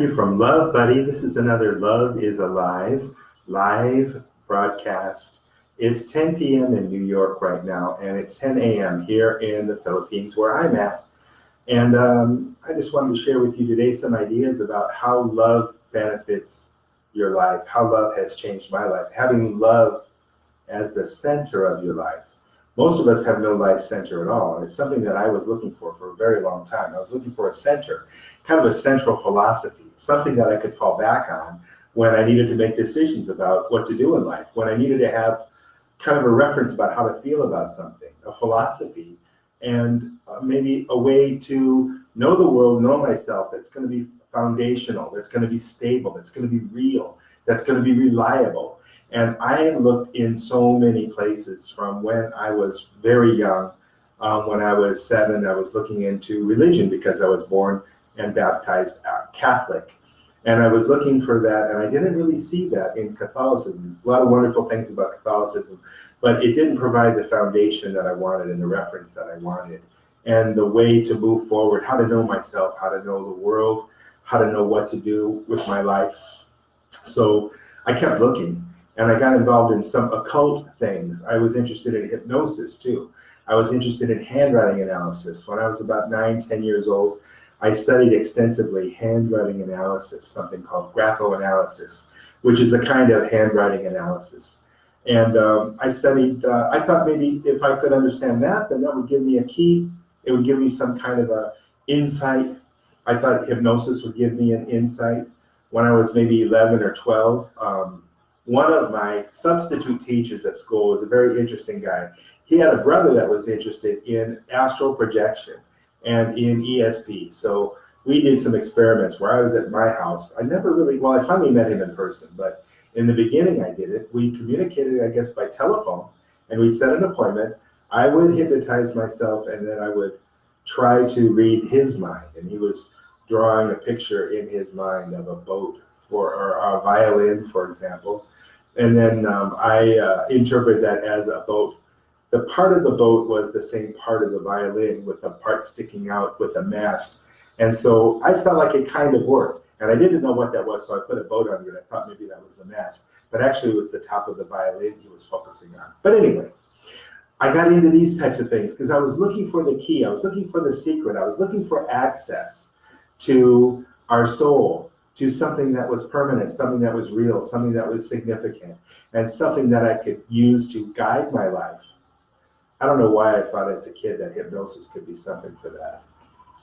You from Love Buddy. This is another Love is Alive live broadcast. It's 10 p.m. in New York right now, and it's 10 a.m. here in the Philippines where I'm at. And I just wanted to share with you today some ideas about how love benefits your life, how love has changed my life, having love as the center of your life. Most of us have no life center at all, and it's something that I was looking for a very long time. I was looking for a center, kind of a central philosophy, something that I could fall back on when I needed to make decisions about what to do in life, when I needed to have kind of a reference about how to feel about something, a philosophy, and maybe a way to know the world, know myself, that's going to be foundational, that's going to be stable, that's going to be real, that's going to be reliable. And I looked in so many places from when I was very young. When I was 7, I was looking into religion because I was born and baptized Catholic. And I was looking for that, and I didn't really see that in Catholicism. A lot of wonderful things about Catholicism, but it didn't provide the foundation that I wanted and the reference that I wanted. And the way to move forward, how to know myself, how to know the world, how to know what to do with my life. So I kept looking. And I got involved in some occult things. I was interested in hypnosis too. I was interested in handwriting analysis. When I was about 9, 10 years old, I studied extensively handwriting analysis, something called graphoanalysis, which is a kind of handwriting analysis. And I studied, I thought maybe if I could understand that, then that would give me a key. It would give me some kind of a insight. I thought hypnosis would give me an insight. When I was maybe 11 or 12, one of my substitute teachers at school was a very interesting guy. He had a brother that was interested in astral projection and in ESP. So we did some experiments where I was at my house. I never really, well, I finally met him in person, but in the beginning I did it. We communicated, I guess, by telephone, and we'd set an appointment. I would hypnotize myself, and then I would try to read his mind. And he was drawing a picture in his mind of a boat or a violin, for example. And then I interpret that as a boat. The part of the boat was the same part of the violin with a part sticking out with a mast. And so I felt like it kind of worked. And I didn't know what that was, so I put a boat under it. I thought maybe that was the mast. But actually it was the top of the violin he was focusing on. But anyway, I got into these types of things because I was looking for the key. I was looking for the secret. I was looking for access to our soul, to something that was permanent, something that was real, something that was significant, and something that I could use to guide my life. I don't know why I thought as a kid that hypnosis could be something for that.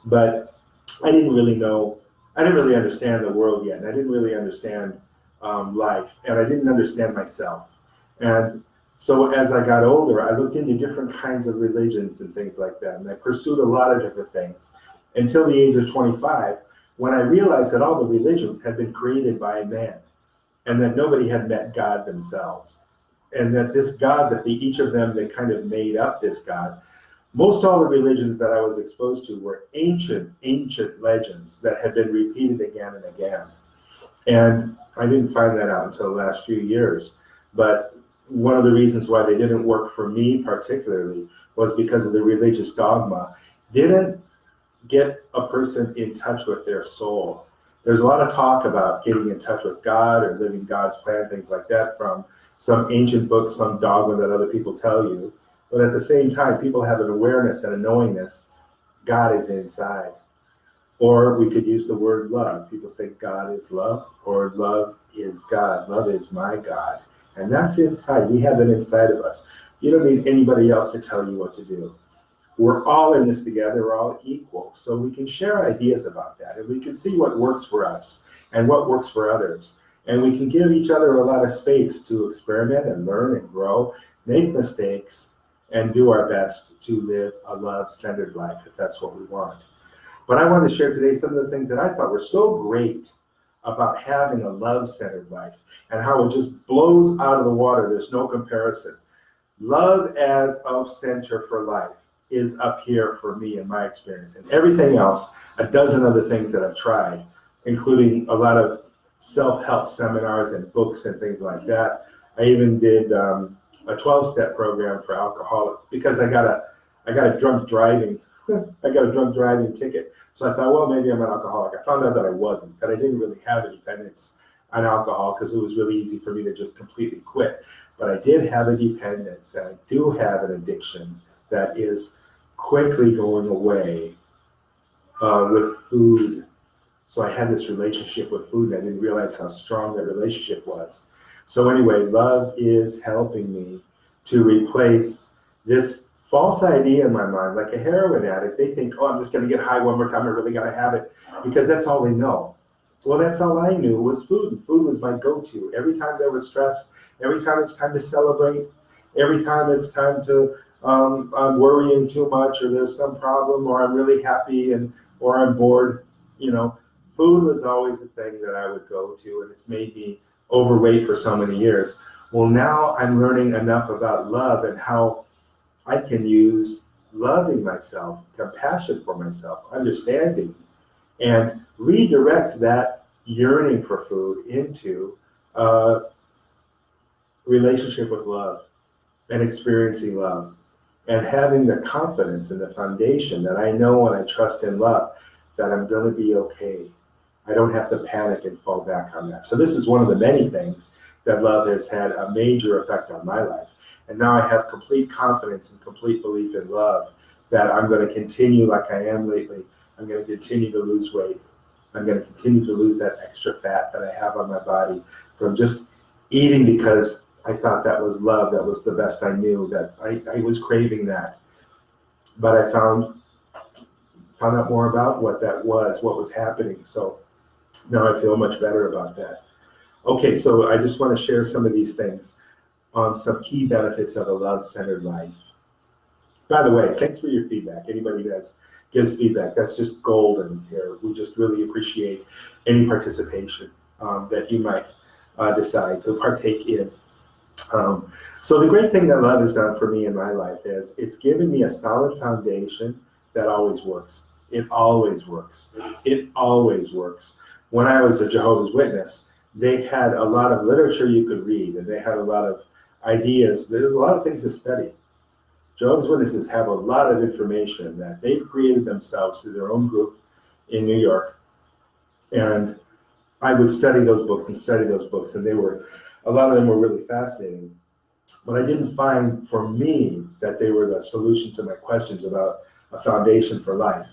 But I didn't really know, I didn't really understand the world yet, and I didn't really understand life, and I didn't understand myself. And so as I got older, I looked into different kinds of religions and things like that, and I pursued a lot of different things until the age of 25, when I realized that all the religions had been created by man, and that nobody had met God themselves, and that this God, that each of them, they kind of made up this God. Most all the religions that I was exposed to were ancient legends that had been repeated again and again. And I didn't find that out until the last few years. But one of the reasons why they didn't work for me particularly was because of the religious dogma didn't get a person in touch with their soul. There's a lot of talk about getting in touch with God or living God's plan, things like that, from some ancient books, some dogma that other people tell you. But at the same time, people have an awareness and a knowingness. God is inside. Or we could use the word love. People say God is love, or love is God. Love is my God. And that's inside. We have it inside of us. You don't need anybody else to tell you what to do. We're all in this together, we're all equal. So we can share ideas about that, and we can see what works for us and what works for others. And we can give each other a lot of space to experiment and learn and grow, make mistakes, and do our best to live a love-centered life, if that's what we want. But I wanted to share today some of the things that I thought were so great about having a love-centered life, and how it just blows out of the water. There's no comparison. Love as of center for life is up here for me in my experience. And everything else, a dozen other things that I've tried, including a lot of self-help seminars and books and things like that. I even did a 12-step program for alcoholics because I got a drunk driving I got a drunk driving ticket. So I thought, well, maybe I'm an alcoholic. I found out that I wasn't, that I didn't really have a dependence on alcohol because it was really easy for me to just completely quit. But I did have a dependence, and I do have an addiction that is quickly going away with food. So I had this relationship with food, and I didn't realize how strong that relationship was. So anyway, love is helping me to replace this false idea in my mind. Like a heroin addict, they think, oh, I'm just going to get high one more time. I really got to have it, because that's all they know. Well, that's all I knew was food, and food was my go-to. Every time there was stress, every time it's time to celebrate, every time it's time to, I'm worrying too much, or there's some problem, or I'm really happy, or I'm bored, food was always the thing that I would go to, and it's made me overweight for so many years. Well, now I'm learning enough about love and how I can use loving myself, compassion for myself, understanding, and redirect that yearning for food into a relationship with love and experiencing love and having the confidence and the foundation that I know and I trust in love that I'm going to be okay. I don't have to panic and fall back on that. So this is one of the many things that love has had a major effect on my life. And now I have complete confidence and complete belief in love that I'm going to continue like I am lately. I'm going to continue to lose weight. I'm going to continue to lose that extra fat that I have on my body from just eating because I thought that was love. That was the best I knew. That I was craving that. But I found out more about what that was, what was happening. So now I feel much better about that. Okay, so I just want to share some of these things. Some key benefits of a love-centered life. By the way, thanks for your feedback. Anybody that gives feedback, that's just golden here. We just really appreciate any participation that you might decide to partake in. So the great thing that love has done for me in my life is it's given me a solid foundation that always works. It always works. It always works. When I was a Jehovah's Witness, they had a lot of literature you could read, and they had a lot of ideas. There's a lot of things to study. Jehovah's Witnesses have a lot of information that they've created themselves through their own group in New York. And I would study those books, and a lot of them were really fascinating. But I didn't find for me that they were the solution to my questions about a foundation for life.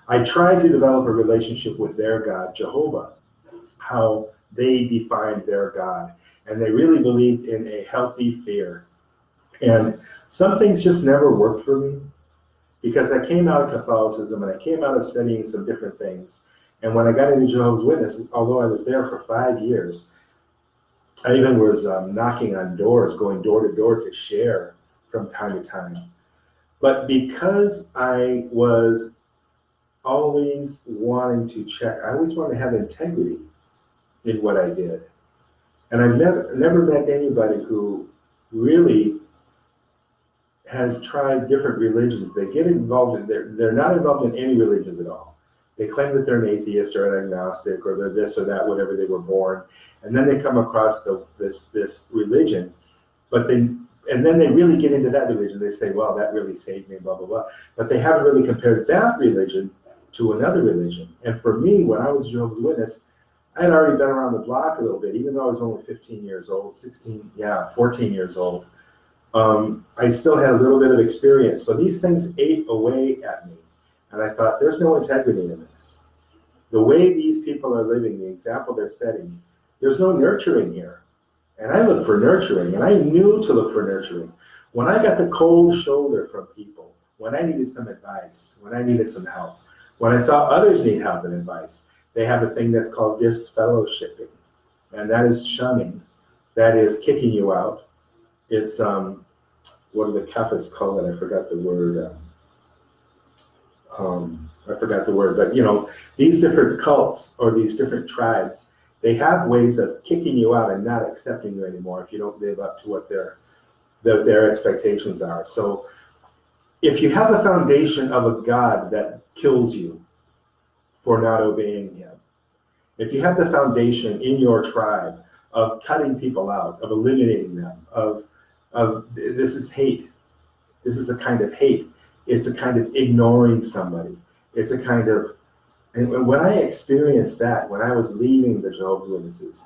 I tried to develop a relationship with their God, Jehovah, how they defined their God. And they really believed in a healthy fear. And some things just never worked for me because I came out of Catholicism and I came out of studying some different things. And when I got into Jehovah's Witness, although I was there for 5 years, I even was knocking on doors, going door to door to share from time to time. But because I was always wanting to check, I always wanted to have integrity in what I did. And I've never met anybody who really has tried different religions. They get involved in, they're not involved in any religions at all. They claim that they're an atheist or an agnostic or they're this or that, whatever they were born. And then they come across this religion, and then they really get into that religion. They say, well, that really saved me, blah, blah, blah. But they haven't really compared that religion to another religion. And for me, when I was a Jehovah's Witness, I had already been around the block a little bit, even though I was only 15 years old, 14 years old. I still had a little bit of experience. So these things ate away at me. And I thought, there's no integrity in this. The way these people are living, the example they're setting, there's no nurturing here. And I look for nurturing, and I knew to look for nurturing. When I got the cold shoulder from people, when I needed some advice, when I needed some help, when I saw others need help and advice, they have a thing that's called disfellowshipping. And that is shunning. That is kicking you out. It's, what do the Catholics call it? I forgot the word. But these different cults or these different tribes, they have ways of kicking you out and not accepting you anymore if you don't live up to what their expectations are. So if you have a foundation of a God that kills you for not obeying him, if you have the foundation in your tribe of cutting people out, of eliminating them, of this is hate, this is a kind of hate. It's a kind of ignoring somebody. It's a kind of, and when I experienced that, when I was leaving the Jehovah's Witnesses,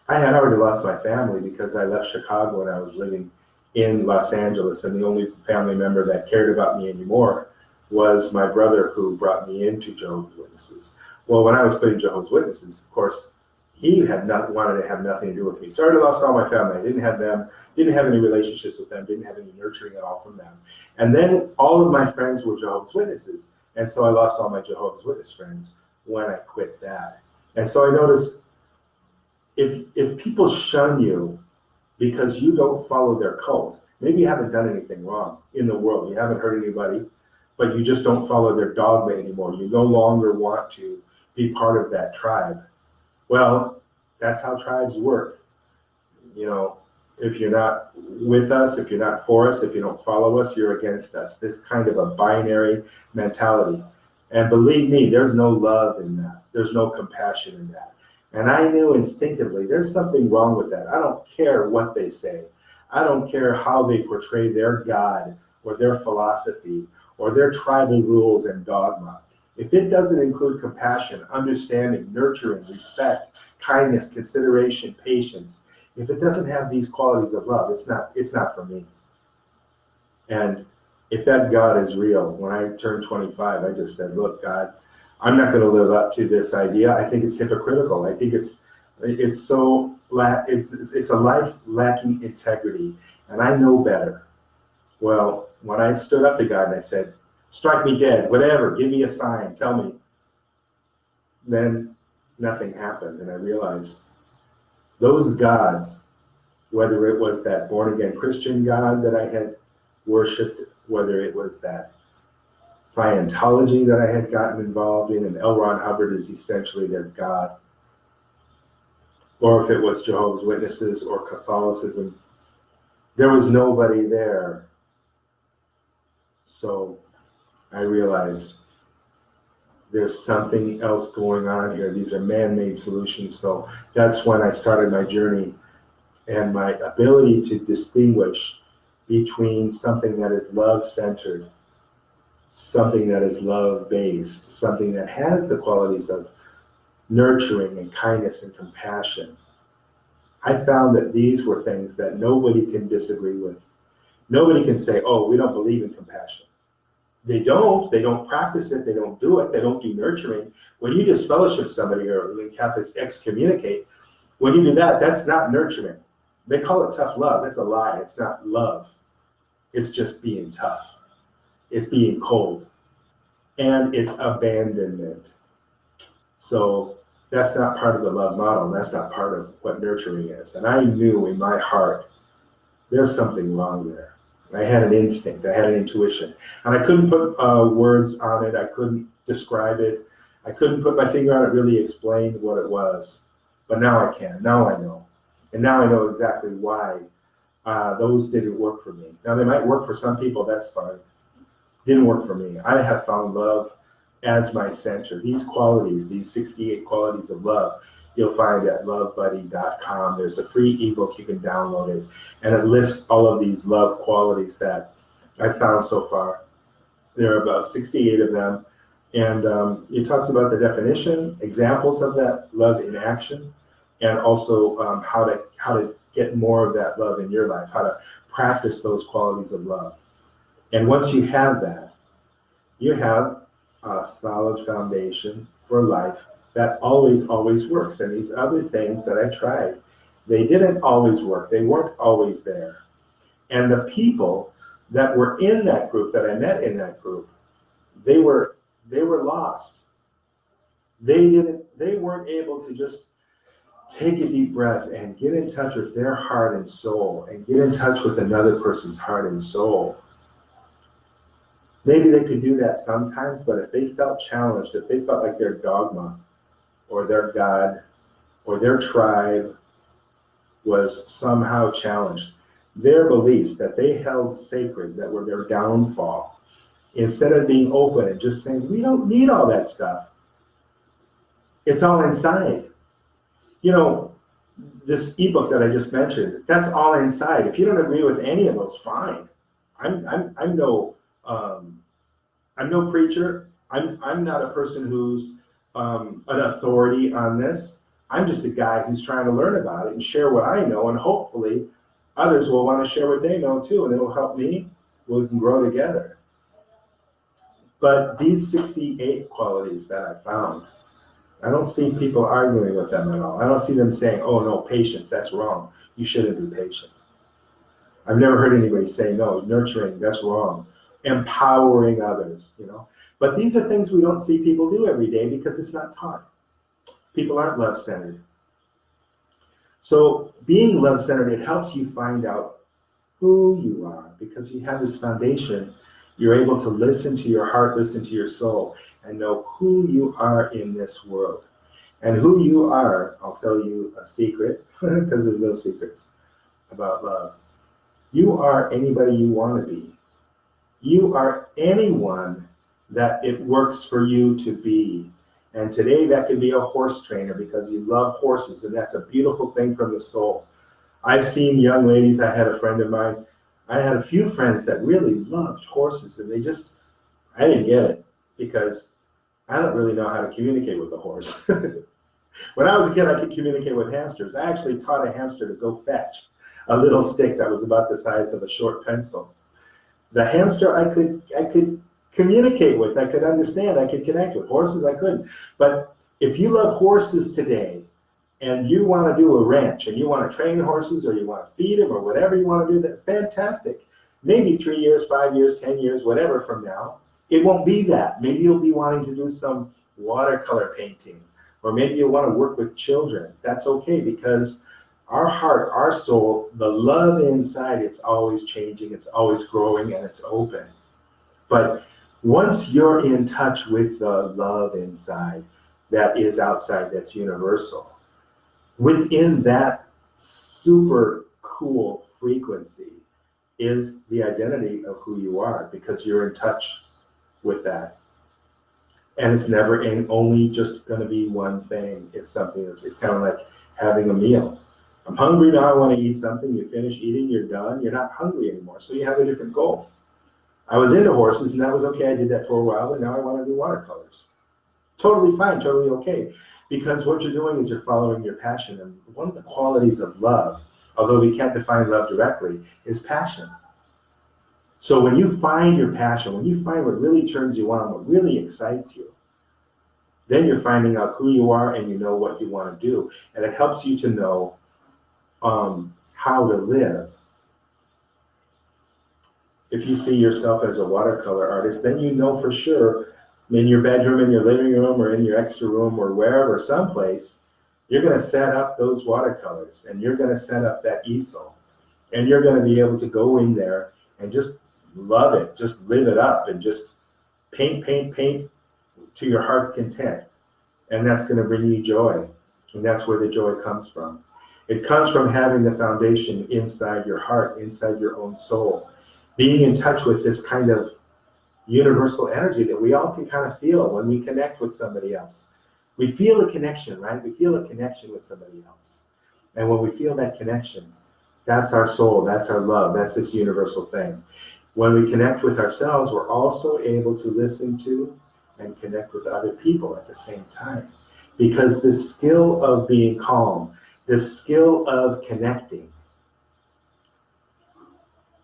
I had already lost my family because I left Chicago and I was living in Los Angeles, and the only family member that cared about me anymore was my brother, who brought me into Jehovah's Witnesses. Well, when I was put in Jehovah's Witnesses, of course, he had not wanted to have nothing to do with me. So I already lost all my family. I didn't have them, didn't have any relationships with them, didn't have any nurturing at all from them. And then all of my friends were Jehovah's Witnesses. And so I lost all my Jehovah's Witness friends when I quit that. And so I noticed if people shun you because you don't follow their cult, maybe you haven't done anything wrong in the world, you haven't hurt anybody, but you just don't follow their dogma anymore. You no longer want to be part of that tribe. Well, that's how tribes work. You know, if you're not with us, if you're not for us, if you don't follow us, you're against us. This kind of a binary mentality. And believe me, there's no love in that. There's no compassion in that. And I knew instinctively there's something wrong with that. I don't care what they say. I don't care how they portray their God or their philosophy or their tribal rules and dogma. If it doesn't include compassion, understanding, nurturing, respect, kindness, consideration, patience, if it doesn't have these qualities of love, it's not for me. And if that God is real, when I turned 25, I just said, look, God, I'm not going to live up to this idea. I think it's hypocritical. I think it's a life lacking integrity, and I know better. Well, when I stood up to God and I said, strike me dead, whatever, give me a sign, tell me, then nothing happened. And I realized those gods, whether it was that born-again Christian God that I had worshipped, whether it was that Scientology that I had gotten involved in, and L. Ron Hubbard is essentially their God, or if it was Jehovah's Witnesses or Catholicism, there was nobody there. So I realized there's something else going on here. These are man-made solutions. So that's when I started my journey, and my ability to distinguish between something that is love-centered, something that is love-based, something that has the qualities of nurturing and kindness and compassion. I found that these were things that nobody can disagree with. Nobody can say, oh, we don't believe in compassion. They don't practice it, they don't do it, they don't do nurturing. When you disfellowship somebody, or the Catholics excommunicate, when you do that, that's not nurturing. They call it tough love. That's a lie. It's not love. It's just being tough. It's being cold. And it's abandonment. So that's not part of the love model. That's not part of what nurturing is. And I knew in my heart, there's something wrong there. I had an instinct, I had an intuition, and I couldn't put words on it. I couldn't describe it. I couldn't put my finger on it, really explain what it was. But now I can. Now I know. And now I know exactly why those didn't work for me. Now they might work for some people, that's fine. Didn't work for me. I have found love as my center. These qualities, these 68 qualities of love, you'll find at lovebuddy.com. There's a free ebook, you can download it, and it lists all of these love qualities that I've found so far. There are about 68 of them, and it talks about the definition, examples of that love in action, and also how to get more of that love in your life, how to practice those qualities of love. And once you have that, you have a solid foundation for life that always works. And these other things that I tried, they didn't always work. They weren't always there. And the people that were in that group, that I met in that group, they were lost. They weren't able to just take a deep breath and get in touch with their heart and soul, and get in touch with another person's heart and soul. Maybe they could do that sometimes, but if they felt challenged, if they felt like their dogma or their God or their tribe was somehow challenged, their beliefs that they held sacred, that were their downfall, instead of being open and just saying, we don't need all that stuff. It's all inside. You know, this ebook that I just mentioned, that's all inside. If you don't agree with any of those, fine. I'm no I'm no preacher. I'm not a person who's an authority on this. I'm just a guy who's trying to learn about it and share what I know, and hopefully others will want to share what they know too, and it'll help me. We can grow together. But these 68 qualities that I found, I don't see people arguing with them at all. I don't see them saying, oh no, patience, that's wrong. You shouldn't be patient. I've never heard anybody say, no, nurturing, that's wrong. Empowering others, But these are things we don't see people do every day because it's not taught. People aren't love-centered. So being love-centered, it helps you find out who you are, because you have this foundation. You're able to listen to your heart, listen to your soul, and know who you are in this world. And who you are, I'll tell you a secret, because there's no secrets about love. You are anybody you want to be. You are anyone that it works for you to be. And today that could be a horse trainer because you love horses, and that's a beautiful thing from the soul. I've seen young ladies, I had a friend of mine, I had a few friends that really loved horses, and I didn't get it because I don't really know how to communicate with a horse. When I was a kid, I could communicate with hamsters. I actually taught a hamster to go fetch a little stick that was about the size of a short pencil. The hamster I could communicate with, I could understand, I could connect with. Horses I couldn't. But if you love horses today and you want to do a ranch and you want to train horses or you want to feed them or whatever you want to do, that's fantastic. Maybe 3 years, 5 years, 10 years, whatever from now, it won't be that. Maybe you'll be wanting to do some watercolor painting, or maybe you'll want to work with children. That's okay, because our heart, our soul, the love inside, it's always changing, it's always growing, and it's open. But once you're in touch with the love inside, that is outside, that's universal, within that super cool frequency is the identity of who you are, because you're in touch with that. And it's never only just going to be one thing. It's something it's kind of like having a meal. I'm hungry now, I want to eat something. You finish eating, you're done. You're not hungry anymore, so you have a different goal. I was into horses, and that was okay. I did that for a while, and now I want to do watercolors. Totally fine, totally okay. Because what you're doing is you're following your passion. And one of the qualities of love, although we can't define love directly, is passion. So when you find your passion, when you find what really turns you on, what really excites you, then you're finding out who you are and you know what you want to do. And it helps you to know how to live. If you see yourself as a watercolor artist, then you know for sure in your bedroom, in your living room, or in your extra room, or wherever, someplace, you're going to set up those watercolors, and you're going to set up that easel, and you're going to be able to go in there and just love it, just live it up, and just paint to your heart's content. And that's going to bring you joy, and that's where the joy comes from. It comes from having the foundation inside your heart, inside your own soul, being in touch with this kind of universal energy that we all can kind of feel when we connect with somebody else. We feel a connection, right? We feel a connection with somebody else. And when we feel that connection, that's our soul, that's our love, that's this universal thing. When we connect with ourselves, we're also able to listen to and connect with other people at the same time. Because this skill of being calm, this skill of connecting,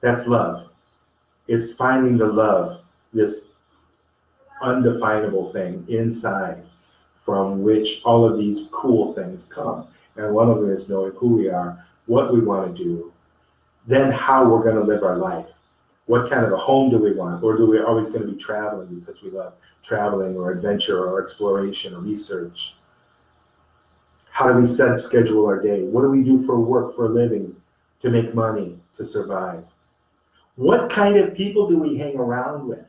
that's love. It's finding the love, this undefinable thing inside from which all of these cool things come. And one of them is knowing who we are, what we want to do, then how we're going to live our life. What kind of a home do we want? Or are we always going to be traveling because we love traveling or adventure or exploration or research? How do we schedule our day? What do we do for work, for a living, to make money, to survive? What kind of people do we hang around with?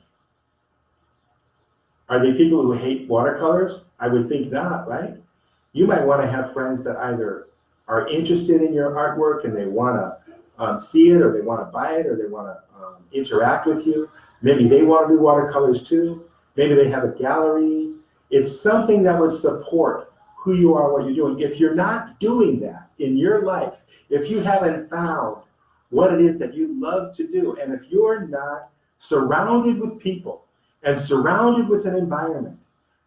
Are they people who hate watercolors? I would think not, right? You might want to have friends that either are interested in your artwork and they want to see it, or they want to buy it, or they want to interact with you. Maybe they want to do watercolors too. Maybe they have a gallery. It's something that would support who you are, what you're doing. If you're not doing that in your life, if you haven't found what it is that you love to do, and if you're not surrounded with people and surrounded with an environment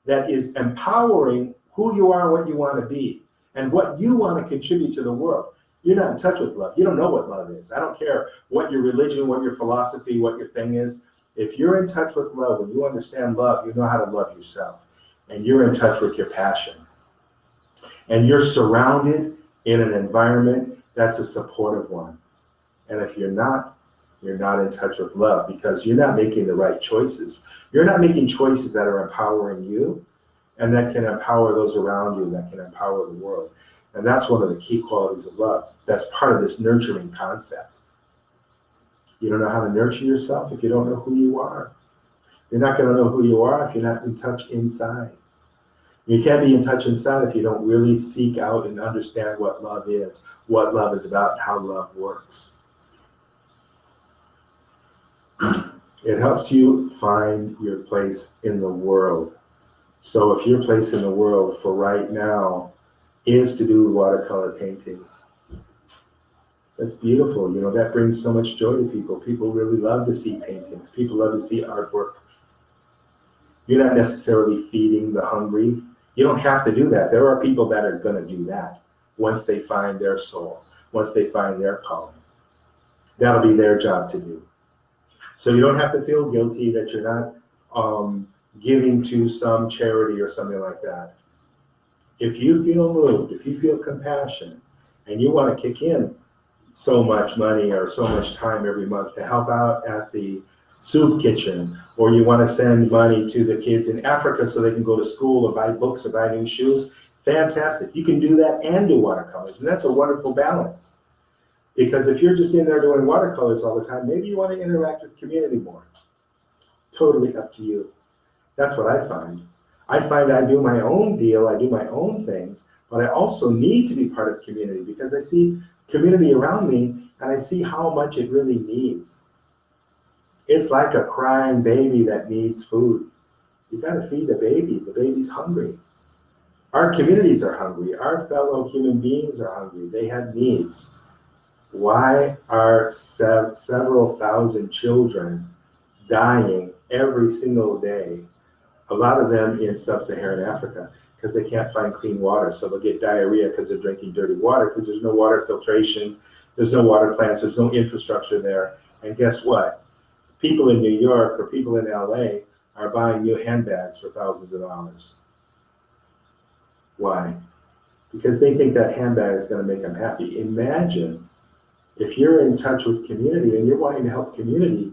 that is empowering who you are, what you want to be, and what you want to contribute to the world, you're not in touch with love. You don't know what love is. I don't care what your religion, what your philosophy, what your thing is. If you're in touch with love, when you understand love, you know how to love yourself. And you're in touch with your passion. And you're surrounded in an environment that's a supportive one. And if you're not in touch with love because you're not making the right choices. You're not making choices that are empowering you and that can empower those around you, that can empower the world. And that's one of the key qualities of love. That's part of this nurturing concept. You don't know how to nurture yourself if you don't know who you are. You're not going to know who you are if you're not in touch inside. You can't be in touch inside if you don't really seek out and understand what love is about, and how love works. It helps you find your place in the world. So if your place in the world for right now is to do watercolor paintings, that's beautiful. You know, that brings so much joy to people. People really love to see paintings. People love to see artwork. You're not necessarily feeding the hungry. You don't have to do that. There are people that are going to do that once they find their soul, once they find their calling. That'll be their job to do. So you don't have to feel guilty that you're not giving to some charity or something like that. If you feel moved, if you feel compassion, and you want to kick in so much money or so much time every month to help out at the soup kitchen, or you want to send money to the kids in Africa so they can go to school or buy books or buy new shoes, fantastic. You can do that and do watercolors, and that's a wonderful balance. Because if you're just in there doing watercolors all the time, maybe you want to interact with community more. Totally up to you. That's what I find. I find I do my own deal, I do my own things, but I also need to be part of community because I see community around me and I see how much it really needs. It's like a crying baby that needs food. You got to feed the baby. The baby's hungry. Our communities are hungry. Our fellow human beings are hungry. They have needs. Why are several thousand children dying every single day? A lot of them in sub-Saharan Africa because they can't find clean water. So they'll get diarrhea because they're drinking dirty water because there's no water filtration, there's no water plants, there's no infrastructure there. And guess what? People in New York or people in LA are buying new handbags for thousands of dollars. Why? Because they think that handbag is going to make them happy. Imagine if you're in touch with community and you're wanting to help community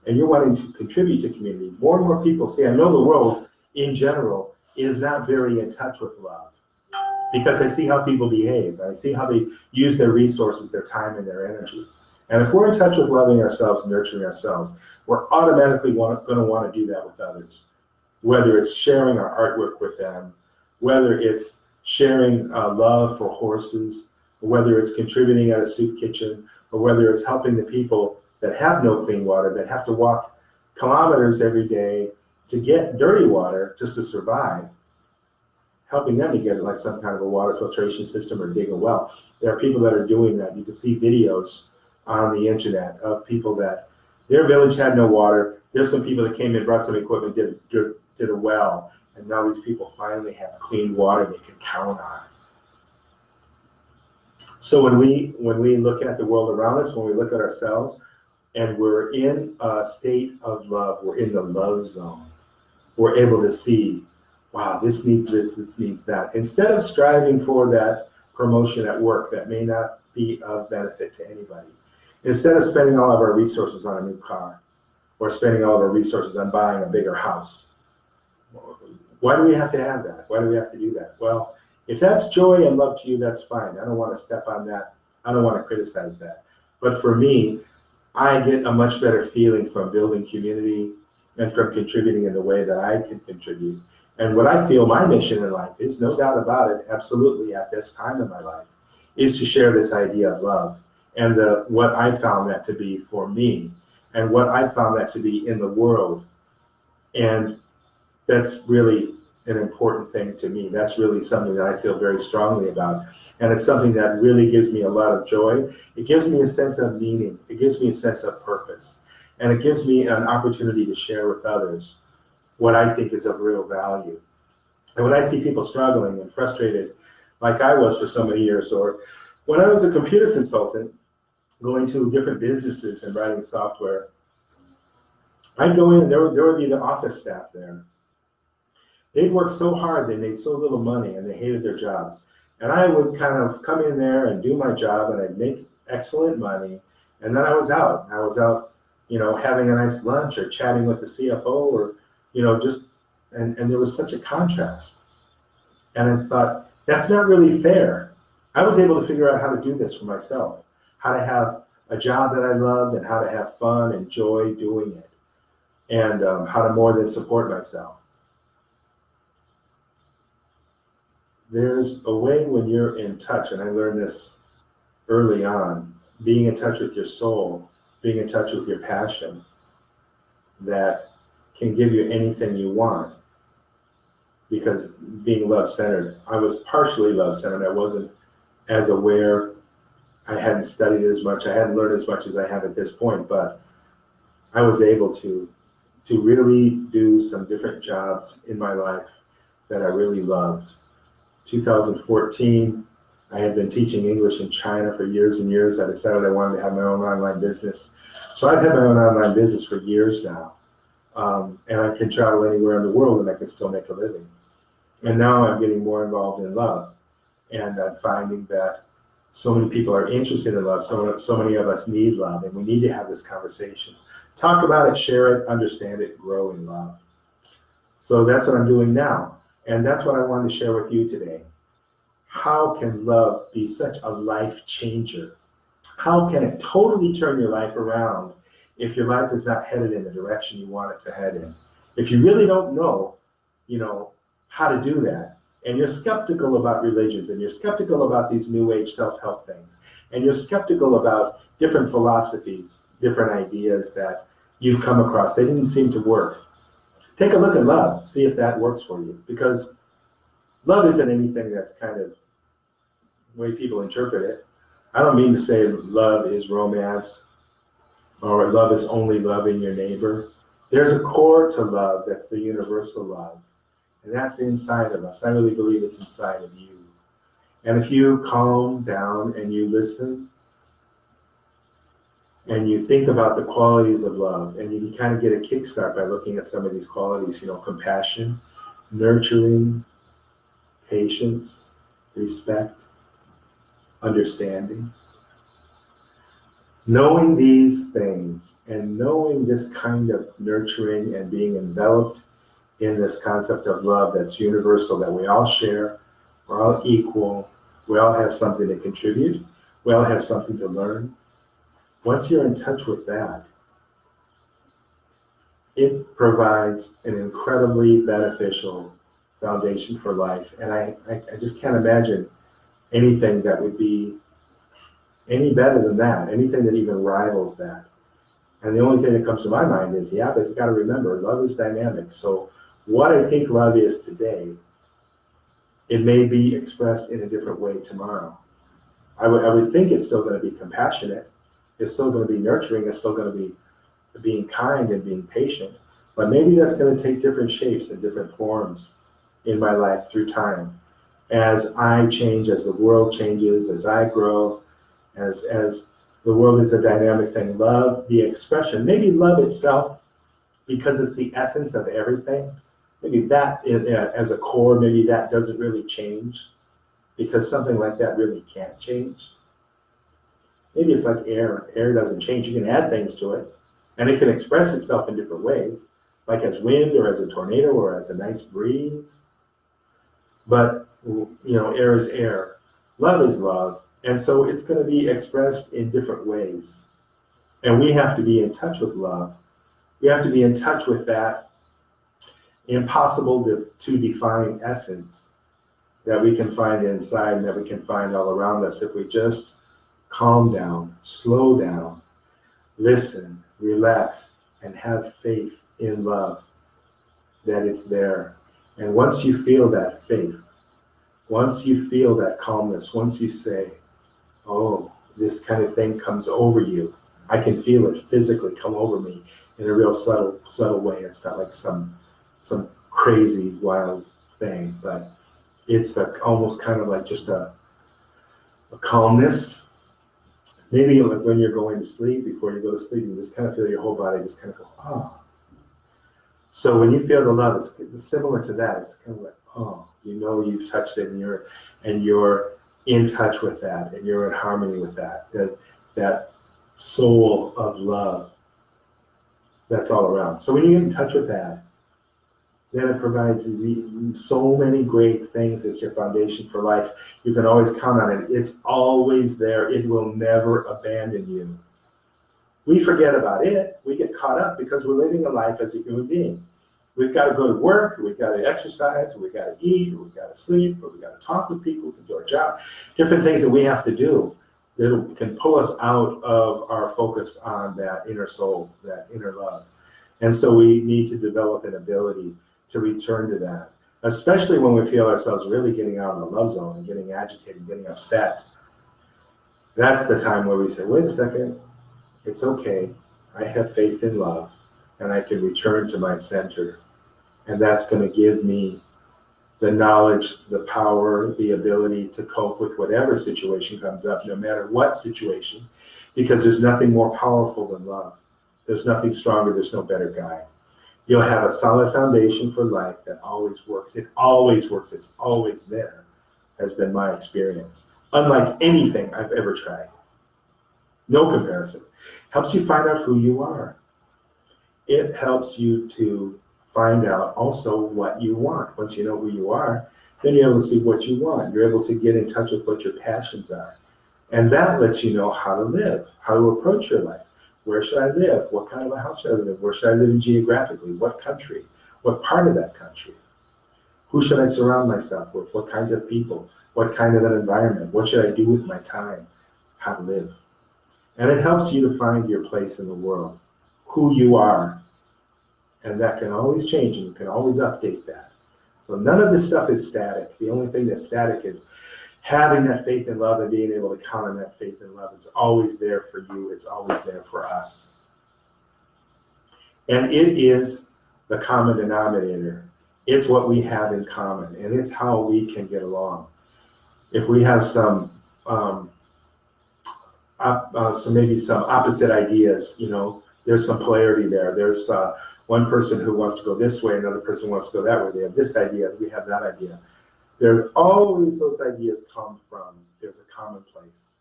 and you're wanting to contribute to community. More and more people see, I know the world in general is not very in touch with love because I see how people behave. I see how they use their resources, their time, and their energy. And if we're in touch with loving ourselves, nurturing ourselves, we're automatically going to want to do that with others. Whether it's sharing our artwork with them, whether it's sharing love for horses, or whether it's contributing at a soup kitchen, or whether it's helping the people that have no clean water, that have to walk kilometers every day to get dirty water just to survive, helping them to get like some kind of a water filtration system or dig a well. There are people that are doing that. You can see videos on the internet of people that their village had no water. There's some people that came in, brought some equipment, did a well, and now these people finally have clean water they can count on. So when we look at the world around us, when we look at ourselves, and we're in a state of love, we're in the love zone, we're able to see, wow, this needs this needs that. Instead of striving for that promotion at work that may not be of benefit to anybody, instead of spending all of our resources on a new car, or spending all of our resources on buying a bigger house, why do we have to have that? Why do we have to do that? Well, if that's joy and love to you, that's fine. I don't want to step on that. I don't want to criticize that. But for me, I get a much better feeling from building community and from contributing in the way that I can contribute. And what I feel my mission in life is, no doubt about it, absolutely at this time in my life, is to share this idea of love and what I found that to be for me and what I found that to be in the world. And that's really an important thing to me. That's really something that I feel very strongly about. And it's something that really gives me a lot of joy. It gives me a sense of meaning. It gives me a sense of purpose. And it gives me an opportunity to share with others what I think is of real value. And when I see people struggling and frustrated, like I was for so many years, or when I was a computer consultant going to different businesses and writing software, I'd go in and there would be the office staff there. They'd work so hard, they made so little money, and they hated their jobs. And I would kind of come in there and do my job, and I'd make excellent money, and then I was out. Having a nice lunch or chatting with the CFO, or, and there was such a contrast. And I thought, that's not really fair. I was able to figure out how to do this for myself, how to have a job that I loved and how to have fun and joy doing it, and how to more than support myself. There's a way when you're in touch, and I learned this early on, being in touch with your soul, being in touch with your passion, that can give you anything you want. Because being love-centered, I was partially love-centered. I wasn't as aware. I hadn't studied as much. I hadn't learned as much as I have at this point, but I was able to really do some different jobs in my life that I really loved. 2014, I had been teaching English in China for years and years. I decided I wanted to have my own online business. So I've had my own online business for years now. And I can travel anywhere in the world and I can still make a living. And now I'm getting more involved in love. And I'm finding that so many people are interested in love. So many of us need love, and we need to have this conversation. Talk about it, share it, understand it, grow in love. So that's what I'm doing now. And that's what I wanted to share with you today. How can love be such a life changer? How can it totally turn your life around if your life is not headed in the direction you want it to head in? If you really don't know, how to do that, and you're skeptical about religions, and you're skeptical about these new age self-help things, and you're skeptical about different philosophies, different ideas that you've come across, they didn't seem to work. Take a look at love, see if that works for you, because love isn't anything that's kind of the way people interpret it. I don't mean to say love is romance or love is only loving your neighbor. There's a core to love that's the universal love, and that's inside of us. I really believe it's inside of you. And if you calm down and you listen and you think about the qualities of love, and you can kind of get a kickstart by looking at some of these qualities, compassion, nurturing, patience, respect, understanding. Knowing these things and knowing this kind of nurturing and being enveloped in this concept of love that's universal, that we all share, we're all equal, we all have something to contribute, we all have something to learn. Once you're in touch with that, it provides an incredibly beneficial foundation for life. And I just can't imagine anything that would be any better than that, anything that even rivals that. And the only thing that comes to my mind is, but you got to remember, love is dynamic. So what I think love is today, it may be expressed in a different way tomorrow. I would think it's still going to be compassionate. It's still going to be nurturing. It's still going to be being kind and being patient. But maybe that's going to take different shapes and different forms in my life through time. As I change, as the world changes, as I grow, as the world is a dynamic thing. Love, the expression, maybe love itself, because it's the essence of everything. Maybe that as a core, maybe that doesn't really change, because something like that really can't change. Maybe it's like air. Air doesn't change. You can add things to it, and it can express itself in different ways, like as wind or as a tornado or as a nice breeze. But, air is air. Love is love. And so it's going to be expressed in different ways. And we have to be in touch with love. We have to be in touch with that impossible to define essence that we can find inside and that we can find all around us if we just calm down, slow down, listen, relax, and have faith in love that it's there. And once you feel that faith, once you feel that calmness, once you say, oh, this kind of thing comes over you, I can feel it physically come over me in a real subtle way. It's not like some crazy, wild thing, but it's almost kind of like just a calmness. Maybe like when you're going to sleep, before you go to sleep, you just kind of feel your whole body just kind of go, oh. So when you feel the love, it's similar to that. It's kind of like, oh, you know you've touched it, and you're in touch with that, and you're in harmony with that soul of love that's all around. So when you get in touch with that, then it provides so many great things. It's your foundation for life. You can always count on it. It's always there. It will never abandon you. We forget about it. We get caught up because we're living a life as a human being. We've got to go to work, we've got to exercise, we've got to eat, we've got to sleep, or we've got to talk with people, we can do our job. Different things that we have to do that can pull us out of our focus on that inner soul, that inner love. And so we need to develop an ability to return to that, especially when we feel ourselves really getting out of the love zone and getting agitated, getting upset. That's the time where we say, wait a second, it's okay. I have faith in love, and I can return to my center. And that's going to give me the knowledge, the power, the ability to cope with whatever situation comes up, no matter what situation, because there's nothing more powerful than love. There's nothing stronger, there's no better guide. You'll have a solid foundation for life that always works. It always works, it's always there, has been my experience. Unlike anything I've ever tried. No comparison. Helps you find out who you are. It helps you to find out also what you want. Once you know who you are, then you're able to see what you want. You're able to get in touch with what your passions are. And that lets you know how to live, how to approach your life. Where should I live? What kind of a house should I live in? Where should I live in geographically? What country? What part of that country? Who should I surround myself with? What kinds of people? What kind of an environment? What should I do with my time? How to live. And it helps you to find your place in the world, who you are. And that can always change, and you can always update that. So none of this stuff is static. The only thing that's static is having that faith and love and being able to count on that faith and love. It's always there for you. It's always there for us. And it is the common denominator. It's what we have in common, and it's how we can get along. If we have some maybe some opposite ideas, there's some polarity there. There's one person who wants to go this way, another person wants to go that way. They have this idea, we have that idea. There's always those ideas come from, there's a common place.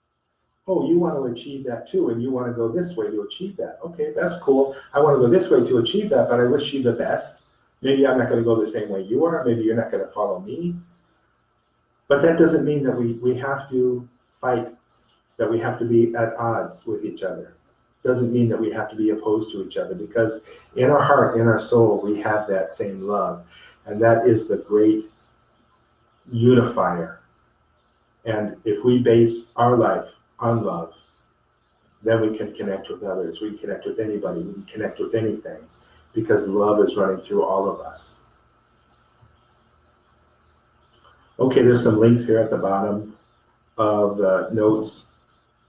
Oh, you want to achieve that too, and you want to go this way to achieve that. Okay, that's cool. I want to go this way to achieve that, but I wish you the best. Maybe I'm not going to go the same way you are. Maybe you're not going to follow me. But that doesn't mean that we have to fight, that we have to be at odds with each other. Doesn't mean that we have to be opposed to each other, because in our heart, in our soul, we have that same love. And that is the great unifier. And if we base our life on love, then we can connect with others. We can connect with anybody. We can connect with anything, because love is running through all of us. Okay, there's some links here at the bottom of the notes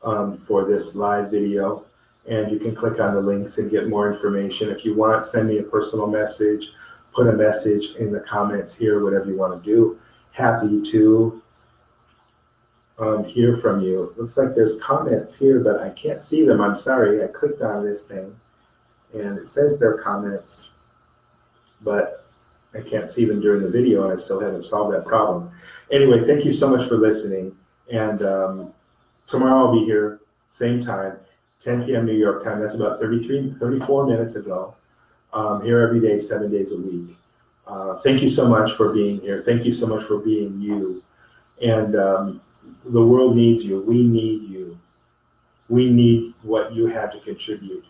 for this live video. And you can click on the links and get more information. If you want, send me a personal message, put a message in the comments here, whatever you want to do. Happy to hear from you. It looks like there's comments here, but I can't see them. I'm sorry. I clicked on this thing, and it says there are comments, but I can't see them during the video, and I still haven't solved that problem. Anyway, thank you so much for listening. And tomorrow I'll be here, same time. 10 p.m. New York time. That's about 34 minutes ago. Here every day, 7 days a week. Thank you so much for being here. Thank you so much for being you. And the world needs you. We need you. We need what you have to contribute.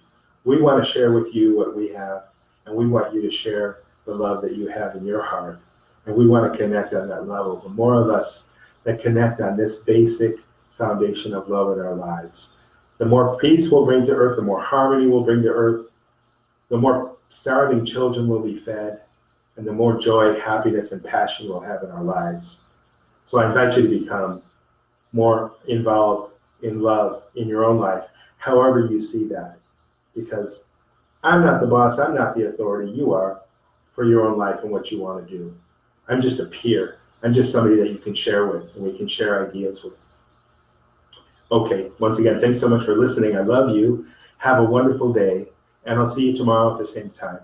We want to share with you what we have, and we want you to share the love that you have in your heart. And we want to connect on that level. The more of us that connect on this basic foundation of love in our lives, the more peace we'll bring to earth, the more harmony we'll bring to earth, the more starving children will be fed, and the more joy, happiness, and passion we'll have in our lives. So I invite you to become more involved in love in your own life, however you see that. Because I'm not the boss, I'm not the authority, you are, for your own life and what you want to do. I'm just a peer. I'm just somebody that you can share with, and we can share ideas with. Okay, once again, thanks so much for listening. I love you. Have a wonderful day, and I'll see you tomorrow at the same time.